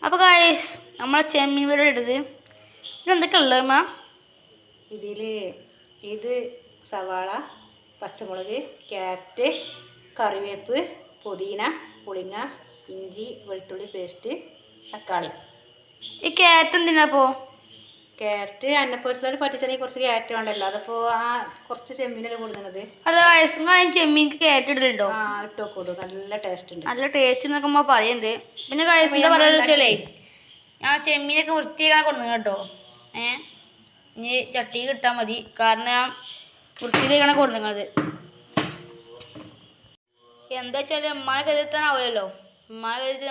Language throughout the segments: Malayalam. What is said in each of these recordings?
അപ്പോൾ ഗായ്സ് നമ്മളെ ചെമ്മീൻ വരെ ഇട്ടത് ഇതെന്തൊക്കെ ഉള്ളത് അമ്മ? ഇത് സവാള, പച്ചമുളക്, ക്യാരറ്റ്, കറിവേപ്പ്, പുതിന, പുളിങ്ങ, ഇഞ്ചി, വെളുത്തുള്ളി പേസ്റ്റ്, തക്കാളി. ഈ ക്യാരറ്റ് എന്തിനാ അപ്പോൾ? ക്യാരറ്റ് അന്നപ്പോലത്തെ പറ്റിച്ചാണെങ്കിൽ കുറച്ച് ക്യാരറ്റ് വേണ്ടല്ലോ, അതിപ്പോൾ ആ കുറച്ച് ചെമ്മീനല്ലേ കൊടുക്കുന്നത്. അല്ല ഗായ്സ്, നിങ്ങൾ ചെമ്മീൻക്ക് ക്യാരറ്റ് ഇടലുണ്ടോ? ഇട്ടോക്കോളൂ, നല്ല ടേസ്റ്റ് ഉണ്ട്. നല്ല ടേസ്റ്റ് എന്നൊക്കെ അമ്മ പറയുന്നുണ്ട്. പിന്നെ ഗായ്സ് എന്താ പറയുക വെച്ചാലേ, ഞാൻ ചെമ്മീനൊക്കെ വൃത്തിയാക്കാൻ കൊടുക്കുന്നത് കേട്ടോ. ഇനി ചട്ടി കിട്ടാൽ മതി, കാരണം ഞാൻ വൃത്തിയിലേക്കാണ് കൊടുക്കുന്നത്. എന്താ വെച്ചാൽ ഉമ്മാനെ കരുതാനാവില്ലല്ലോ, ഉമ്മാനെ കരുതി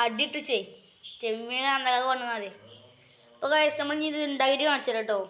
അടിയിട്ട് ചെമ്മീൻ അന്നൊക്കെ കൊണ്ടുവന്നാൽ. അപ്പോൾ ഗായ്സ് നമ്മൾ ഇനി ഇത് ഉണ്ടാക്കിയിട്ട് കാണിച്ചു തരാം കേട്ടോ.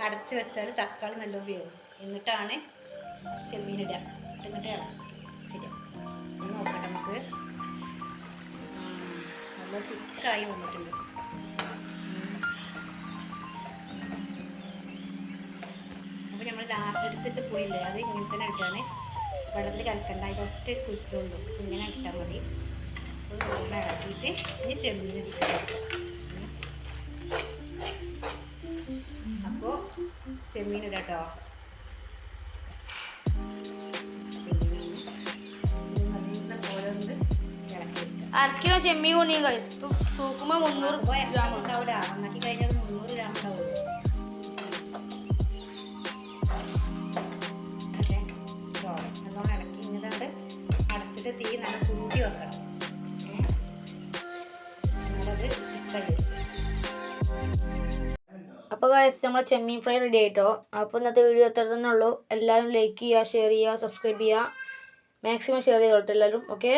അടച്ച് വെച്ചാൽ തക്കാളി നല്ല ഉപയോഗം, എന്നിട്ടാണ് ചെമ്മീനിടുക. എന്നിട്ട് ശരി ഒന്ന് നോക്കട്ടെ നമുക്ക്. നല്ല തിക്കായി വന്നിട്ടുണ്ട്. അപ്പോൾ നമ്മൾ എടുത്ത് വെച്ച പുളിയില്ലേ, അത് ഇങ്ങനെ തന്നെ ഇട്ടാണ്. വെള്ളത്തിൽ കലക്കണ്ട, അതിൽ ഒറ്റ കുത്തുള്ളൂ, ഇങ്ങനെ ഇട്ടാൽ മതി. അപ്പോൾ വെള്ളം ഇളക്കിയിട്ട് ഇനി ചെമ്മീൻ ഇട്ടിട്ട് ചെമ്മീൻ ഇടാട്ടോ. അരക്കിലോ ചെമ്മീൻ കൊണ്ടു തൂക്കുമ്പോൾ 300 ഗ്രാം ഉണ്ടാവില്ല. നന്നാക്കി കഴിഞ്ഞാൽ 300 ഗ്രാം ഉണ്ടാവുള്ളൂ. നല്ലോണം ഇളക്കി ഇങ്ങനെ അടച്ചിട്ട് തീ നല്ല കൂട്ടി വെക്കണം. നല്ലത് കഴിയും. അപ്പോൾ ഗായ്സ് നമ്മളെ ചെമ്മീൻ ഫ്രൈ റെഡി ആയിട്ടോ. അപ്പോൾ ഇന്നത്തെ വീഡിയോ എത്ര തന്നെ ഉള്ളൂ. എല്ലാവരും ലൈക്ക് ചെയ്യുക, ഷെയർ ചെയ്യുക, സബ്സ്ക്രൈബ് ചെയ്യുക, മാക്സിമം ഷെയർ ചെയ്തോട്ടെ എല്ലാവരും. ഓക്കെ.